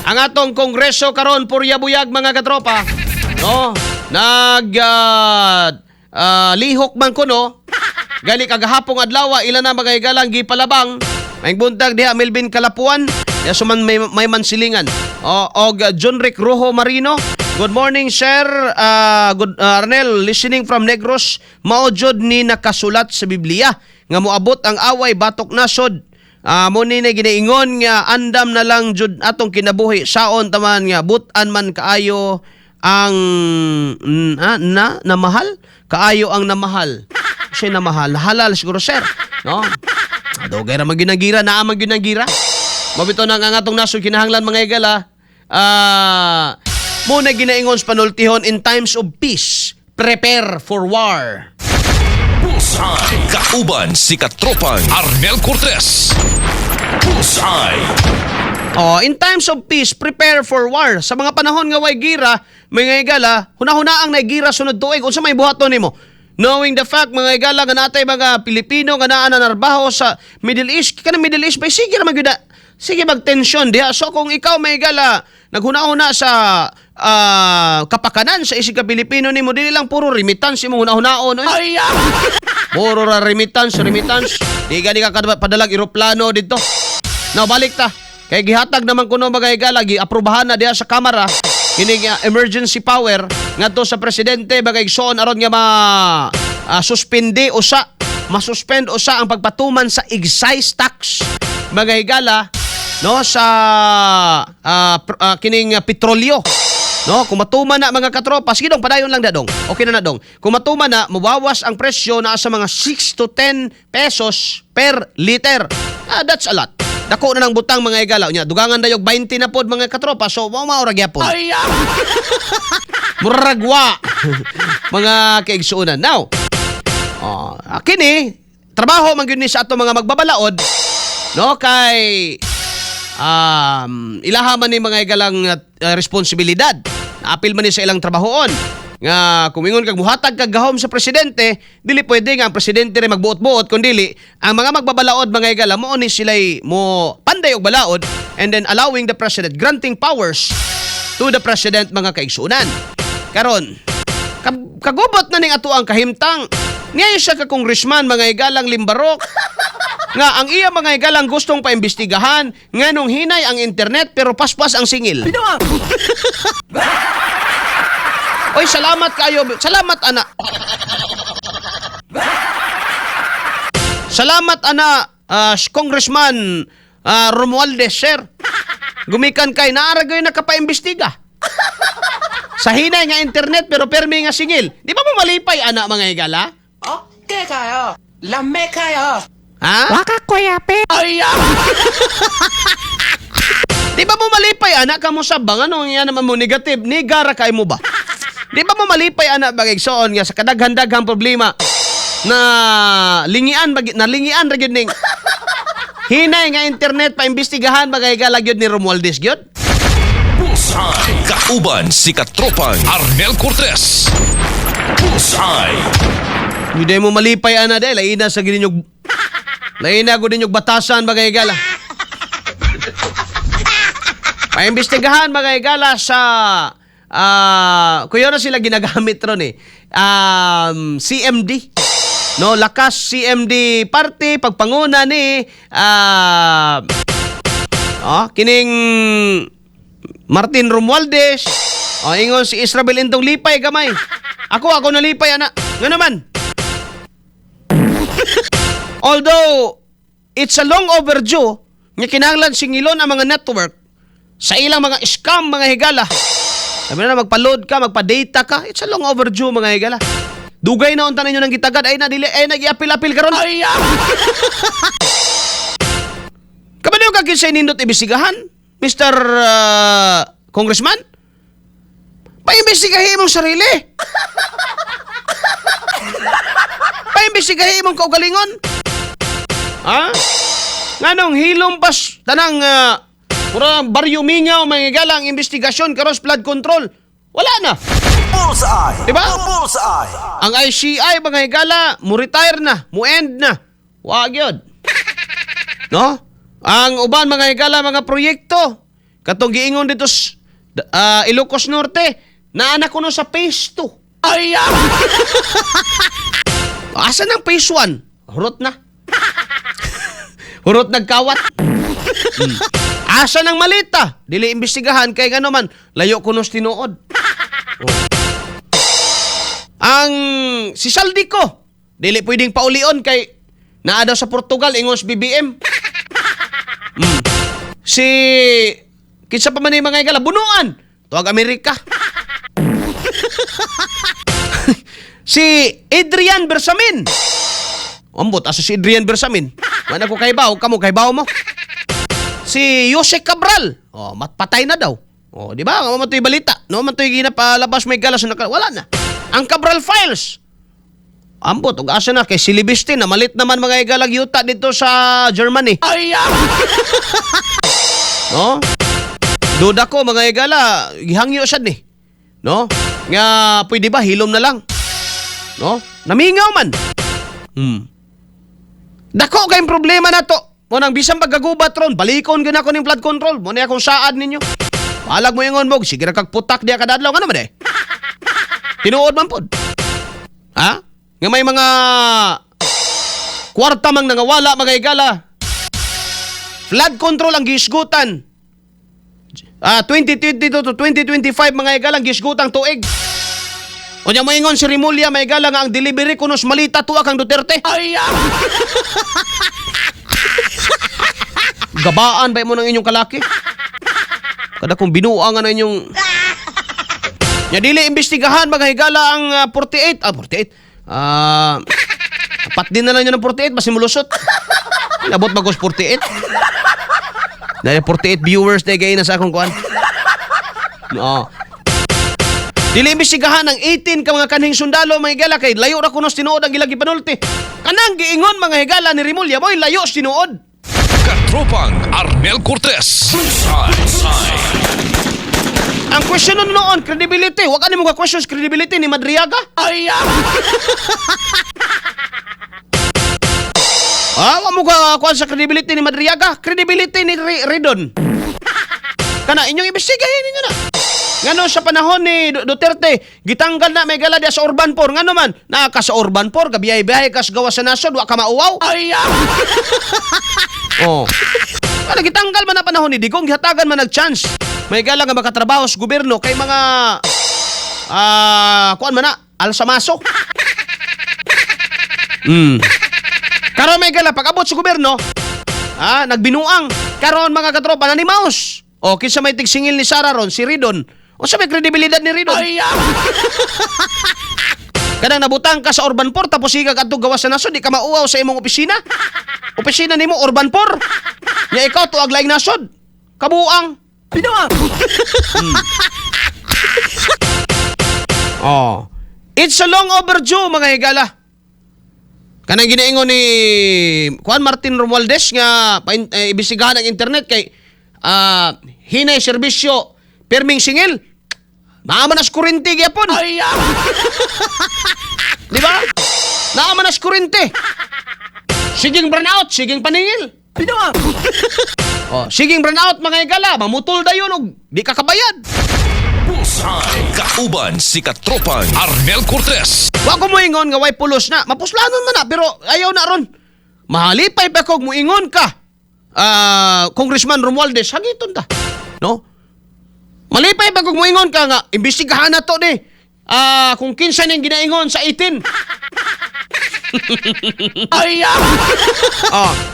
ang atong kongreso karon puryabuyag mga katropa. No? Lihok man ko no. Gali kagahapong adlaw ila na mga igalang gipalabang. May buntag diha Melvin Kalapuan. Ya suman may mansilingan. Og John Rick Rojo Marino. Good morning sir. Arnel listening from Negros. Mao jud ni nakasulat sa Biblia nga moabot ang away batok nasod. Mo ni na ginaingon nga andam na lang jud atong kinabuhi saon taman nga butan man kaayo ang namahal kaayo ang namahal. Siya namahal halal siguro sir, no? Dugay ra man ginagira naa man ginagira. Mabito na nga atong nasod kinahanglan mga igala. Mo na ginaingon sa panultihon in times of peace, prepare for war. Bullseye. Kauban si Katropang Arnel Cortez. Bullseye. In times of peace, prepare for war. Sa mga panahon nga way gira, mga igala, hunahuna ang naigira sunod tuig. Unsa may buhaton nimo? Knowing the fact, mga igala, nga natay mga Pilipino, nga naa na narbaho sa Middle East, kanang Middle East, bay sige naman yun sige mag-tension diha. So kung ikaw, mga igala, naghuna-huna sa kapakanan sa isig ka Pilipino nimo, dili lang puro remittance mo hunahuna-hunaon. Puro ra remittance. Di ka padalag eroplano dito. Now, balik ta. Kaya gihatag naman kuno mga igala, gi-aprobahan na diha sa Kamara, kining emergency power ngadto sa presidente bagay igsoon aron nga masuspend usa ang pagpatuman sa excise tax mga higala no sa kining petrolyo no kung matuman na mga katropa sige dong padayon lang dadong okay na dong kung matuman na mabawas ang presyo na sa mga 6 to 10 pesos per liter. That's a lot. Dako na ng butang mga igala nya dugangan dayog 20 na pod mga katropa so mao ra gyapon. Muragwa mga kaigsuunan. Now, kini trabaho man gyud ni sa ato mga magbabalaod no kay ilaha man ni mga igalang responsibilidad. Naapil man ni sa ilang trabahoon nga kumingon kag muhatag kag gahom sa presidente, dili pwede nga ang presidente rin magbuot-buot kundili ang mga magbabalaod mga igala mo ni sila'y mo panday og balaod and then allowing the president granting powers to the president mga kaigsuunan. Karon kagubot na ning ato ang kahimtang niya siya ka congressman mga igalang Limbarok nga ang iya mga igalang gustong paimbestigahan nganong hinay ang internet pero paspas ang singil. Oy, salamat kayo. Salamat, ana. Salamat, ana, Congressman Romualdez, sir. Gumikan kay naaragay na kapaimbestiga. Sa hinay nga internet pero permi nga singil. Di ba mo malipay, ana, mga igala? Okay kayo. Lame kayo. Ha? Waka kuyape. Ay, Di ba mo malipay, ana, kamo sa bang? Ano nga naman mo negative? Nigara kay mo ba? Di ba mo malipay anak bagigsoon nga sa kadaghan-daghang problema na lingian ra gyud ning hinay nga internet paimbestigahan bagay gyud ni Romualdez gyud. Bullseye. Kauban si Katropang Arnel Cortez. Bullseye. Hindi mo malipay ana day laina sa gininyog laina gud ninyog batasan bagay gala. Paimbestigahan bagay gala sa kuya na sila ginagamit ron CMD. No, lakas CMD party pagpanguna ni kining Martin Romualdez. Ingon si Israel intong lipay gamay. Ako nalipay ana. Nga naman. Although it's a long overdue nga kinahanglan singilon ang mga network sa ilang mga scam mga higala. Sabi na magpa-load ka, magpa-data ka. It's a long overdue mga higala. Dugay na unta ninyo ng gitagad ay nag-iapil-apil karon. ay, Kabaliw ka kinsay nindot ibisigahan, Mr. Congressman? Paimbestigahin mong sarili. Paimbestigahin mong kaugalingon. Ha? Nganong hilom pas tanang pura baryo mingaw mga galang investigasyon karos flood control. Wala na. Bullseye. Diba? Bullseye. Ang ICI mga higala, mo retire na, mo end na. Wag yun. No? Ang uban mga higala, mga proyekto, Katong giingon dito Ilocos Norte, naanak ko no sa phase 2. Ay, Asa ng phase 1? Hurot na. Hurot nagkawat. Asa ng malita? Dili imbestigahan kay ngano man layo kunos tinuod. Ang si Saldico, dili pwedeng paulion kay naa daw sa Portugal ingos BBM. Si kinsa pa man yung mga igala bunuan, tuwag Amerika. Si Adrian Bersamin. Ambot asa si Adrian Bersamin. Mana ko kaybaw, kamo kaybaw mo. Si Jose Cabral. Oh, matpatay na daw. Oh, di ba? Nga matoy balita. No, matoy ginapalabas may galas na wala na. Ang Cabral Files. Ambot, ug asa na kay Silibiste na malit naman mga igalag yuta dito sa Germany. ay, No? Duda ko mga igala, gihangyo sad ni. No? Nga pwede ba hilom na lang? No? Namingaw man. Dako kayong problema na to. Mo nang bisan paggagubat ron, balikon gyud ako ning flood control. Mo ni akong saad ninyo. Palag mo ingon mo, sige ra kag putak diya kadadlaw ngano man eh. Tinuod man pod. Ha? Nga may mga kwarta mang nangawala mga igala. Flood control ang gisgutan. 2022 to 2025 mga igalang gisgutang tuig. O niya mo ingon si Rimulya mga igalang ang delivery kunos malita tuwa kang Duterte. ay, Gabaan ba mo ng inyong kalaki? Kada kung binuang na inyong... Nya dili imbestigahan mga higala ang 48. 48. Apat din na lang yun ng 48 basi mulusot. Nabot bagos 48. Dahil 48 viewers na gaya na sa akong kuan. No. Dili imbestigahan ang 18 ka mga kanhing sundalo mga higala kay layo ra kunos tinuod ang gilagi panulti. Kanang giingon mga higala ni Rimulya mo'y layo tinuod. Katropang Arnel Cortez. Bullseye. Ang question nun noon, credibility. Huwag ka mo ka-questions credibility ni Madriaga. ay, Huwag mo ka-kuhan sa credibility ni Madriaga. Credibility ni Ridon. Kana, inyong ibisigahin ninyo na. Ngano sa panahon ni Duterte, gitanggal na may gala sa Urban Por. Ngano man, naka sa Urban Por, gabiyahe-biyahe ka sa gawa sa nasod, wak ka mauwaw. ay, Oh. Kana gitanggal man na panahon ni Digong, gihatagan man nag-chance. May gala nga makatrabaho sa gobyerno kay mga kuan man na, alsamaso. Karon may gala pag-abot sa gobyerno, nagbinuang. Karon mga katropa nanimaos. O kinsa may tigsingil ni Sara ron, si Ridon. O sa may kredibilidad ni Ridon. ay, Kanang nabutang ka sa Urban Por tapos higa kadto gawas sa nasod, di ka mauaw sa imong opisina. Opisina nimo Urban Por. Nya ikaw tuag laing nasod. Kabuang. binuang, Oh. It's a long overdue mga higala. Kanang ginaingon ni Juan Martin Romualdez nga ibisigahan ang internet kay hinay serbisyo perming singil. Naaman as kurente gyapon. ay, Di ba? Naaman as kurente. Siging burnout, siging paningil. binuang, Oh, siging burnout mga higala, mamutol dayon og di ka kabayad. Bullseye. Kauban si Katropang Arnel Cortez. Wa ko moingon nga way pulos na. Mapuslanon man na pero ayaw na ron. Mahalipay pa kog moingon ka. Congressman Romualdez, hagiton ta. No? Malipay pa kog moingon ka nga imbestigahan na to ni. Kung kinsa ning ginaingon sa 18. ay,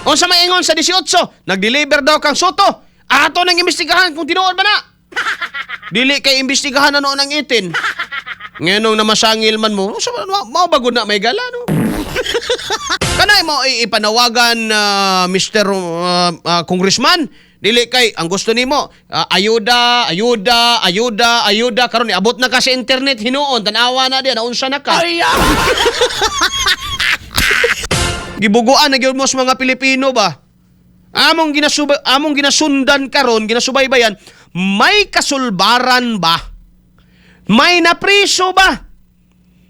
Unsa may ingon sa 18? Nag-deliver daw kang soto. Ato nang imbestigahan kung tinuod ba na. Dili kay imbestigahan na noon ang 18. Nganong namasangil man mo, mao bagod na may gala no. Kanay mo ipanawagan Mr. Congressman, dili kay ang gusto nimo ayuda karon niabot na ka sa internet hinuon tanawa na diya naunsa na ka. ay, Gibuguan na gyud mo sa mga Pilipino ba? Among ginasundan karon, ginasubaybayan, may kasulbaran ba? May napriso ba?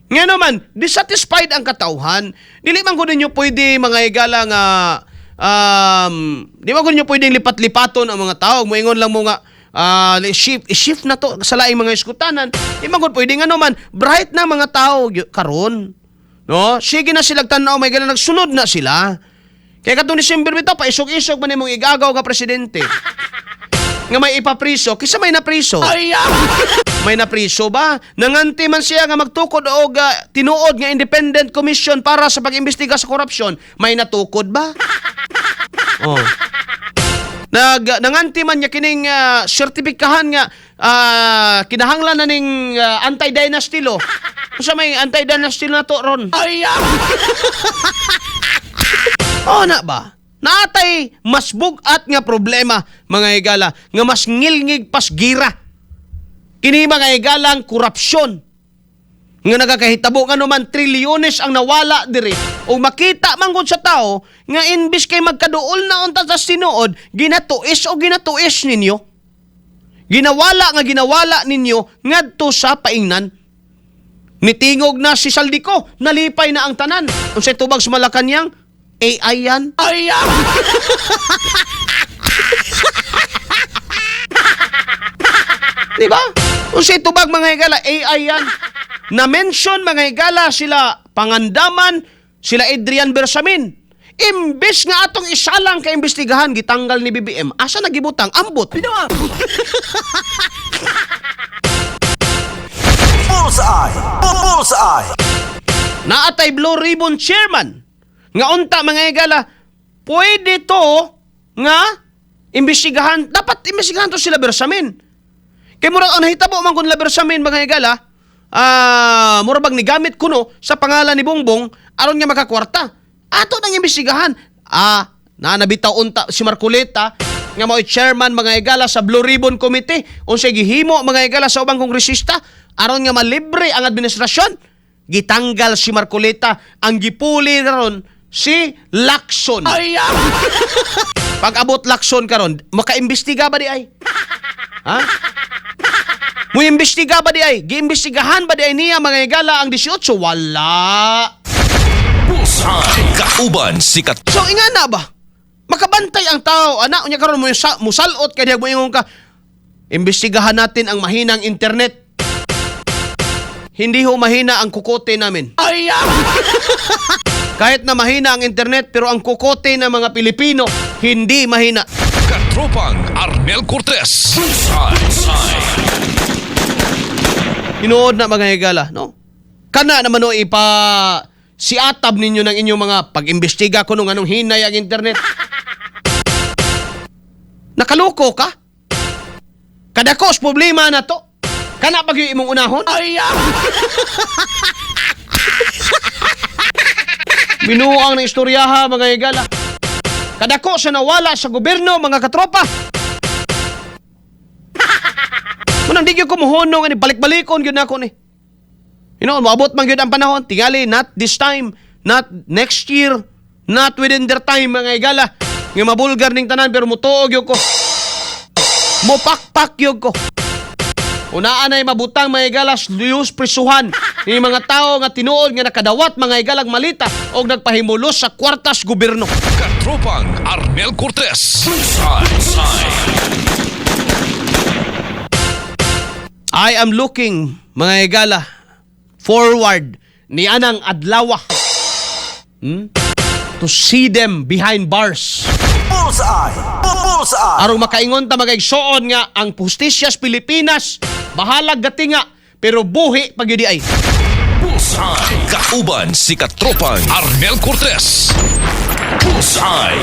Nga naman, dissatisfied ang katauhan. Dili man gud ninyo pwede mga higala nga di ba gud ninyo pwedeng lipat-lipaton ang mga tao. Moingon lang mo nga shift na to sa laing mga iskutanan. Di man gud pwede nga naman bright na mga tao karon. No? Sige na sila tanaw may ganang nagsunod na sila. Kaya katong December bitaw paisog-isog man imong igagaw nga presidente. Nga may ipapriso, kisa may napriso. May napriso ba? Nanganti man siya nga magtukod o tinuod nga independent commission para sa pag-imbestiga sa korupsyon. May natukod ba? Oh. Nanganti man niya kining sertipikahan nga kinahanglan na ning anti-dynasty law. Sa may anti-dynasty na to ron. Oh na ba? Natay mas bugat nga problema mga higala nga mas ngilngig pas gira. Kini mga higalang korupsyon nga nagakahitabo nga naman trilyones ang nawala diri o makita man gud sa tao nga imbis kay magkaduol na unta sa sinuod ginatuis ninyo. Ginawala ninyo ngadto sa paingnan. Nitingog na si Saldico, nalipay na ang tanan. Unsay tubag sa Malacañang? AI yan? Diba? Unsay tubag mga higala, AI yan. Na-mention mga higala sila Pangandaman, sila Adrian Bersamin. Imbes nga atong isalang kaimbestigahan, gitanggal ni BBM. Asa nagibutang? Ambot. Bullseye! Bullseye! Naatay Blue Ribbon Chairman. Nga unta mga higala, pwede to nga imbestigahan. Dapat imbestigahan to sila Bersamin. Kay murag ang nahitabo man kun laber sa amin mga higala, murag bang nigamit kuno sa pangalan ni Bongbong aron nga makakwarta. Ato nang imbestigahan. Nabitaw unta si Marcoleta nga mao chairman mga higala sa Blue Ribbon Committee unsay gihimo mga higala sa ubang kongresista aron nga malibre ang administrasyon. Gitanggal si Marcoleta, ang gipuli ron si Lacson. Pag abot Lacson karon, makaimbestiga ba di ay? Ha? Mo imbestiga ba di ay? Giimbestigahan ba di ay niya mga higala ang 18? Wala. Bullseye. Kauban si So inga na ba? Makabantay ang tao, anak niya karon mo musalot kay diag mo ingon ka. Imbestigahan natin ang mahinang internet. Hindi ho mahina ang kukote namin. Kahit na mahina ang internet pero ang kukote ng mga Pilipino hindi mahina. Katropang Arnel Cortez. Bullseye. Hinood na mga higala, no? Kana naman no siatab ninyo ng inyong mga pag-imbestiga ko nung anong hinay ang internet. Nakaloko ka? Kadakos problema na to. Kana pag yung imong unahon? Binuang ng istoryaha mga higala. Kadako sa nawala sa gobyerno mga katropa. Manang di gyud ko muhunong ani balik-balikon gyud nako ni. You know, maabot man gyud ang panahon, tingali not this time, not next year, not within their time mga higala. Nga mabulgar ning tanan pero mutuog gyud ko. Mopakpak gyud ko. Unaan ay mabutang mga higalas luyos prisuhan ni mga tao nga tinuod nga nakadawat mga higalag malita o nagpahimulos sa kwartas gobyerno. Katropang Arnel Cortez. Bullseye. I am looking mga higala forward ni anang adlawa to see them behind bars. Bullseye! Bullseye! Arong makaingon ta magaigsoon nga ang justisya sa Pilipinas bahalag gati nga pero buhi pag yun ay. Bullseye. Kauban si Katropang Arnel Cortez. Bullseye.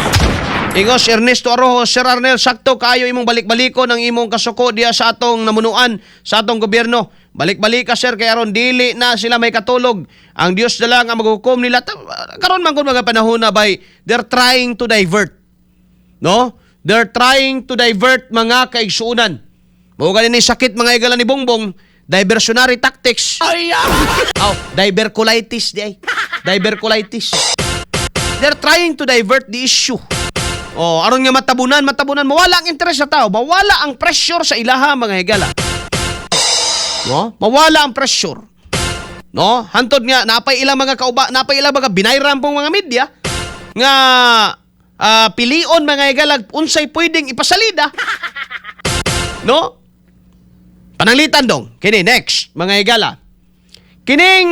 Ingos Ernesto Arrojo, Sir Arnel, sakto kayo imong balik-baliko ng imong kasuko diya sa atong namunuan sa atong gobyerno. Balik-balik ka sir kay aron dili na sila may katulog. Ang Dios na lang ang maghukom nila. Karon man kun mga panahon na bay, they're trying to divert. No? They're trying to divert mga kaigsuunan. Mao ganin ni sakit mga higala ni Bongbong, diversionary tactics. Diverculitis di ay. Diverculitis. They're trying to divert the issue. Aron nga matabunan, mawala ang interes sa tao, mawala ang pressure sa ilaha mga higala. No? Mawala ang pressure. No? Hantod nga napay ilang mga binayran pong mga media nga pilion mga higalag unsay pwedeng ipasalida. No? Pananglitan dong. Kini next, mga higala. Kining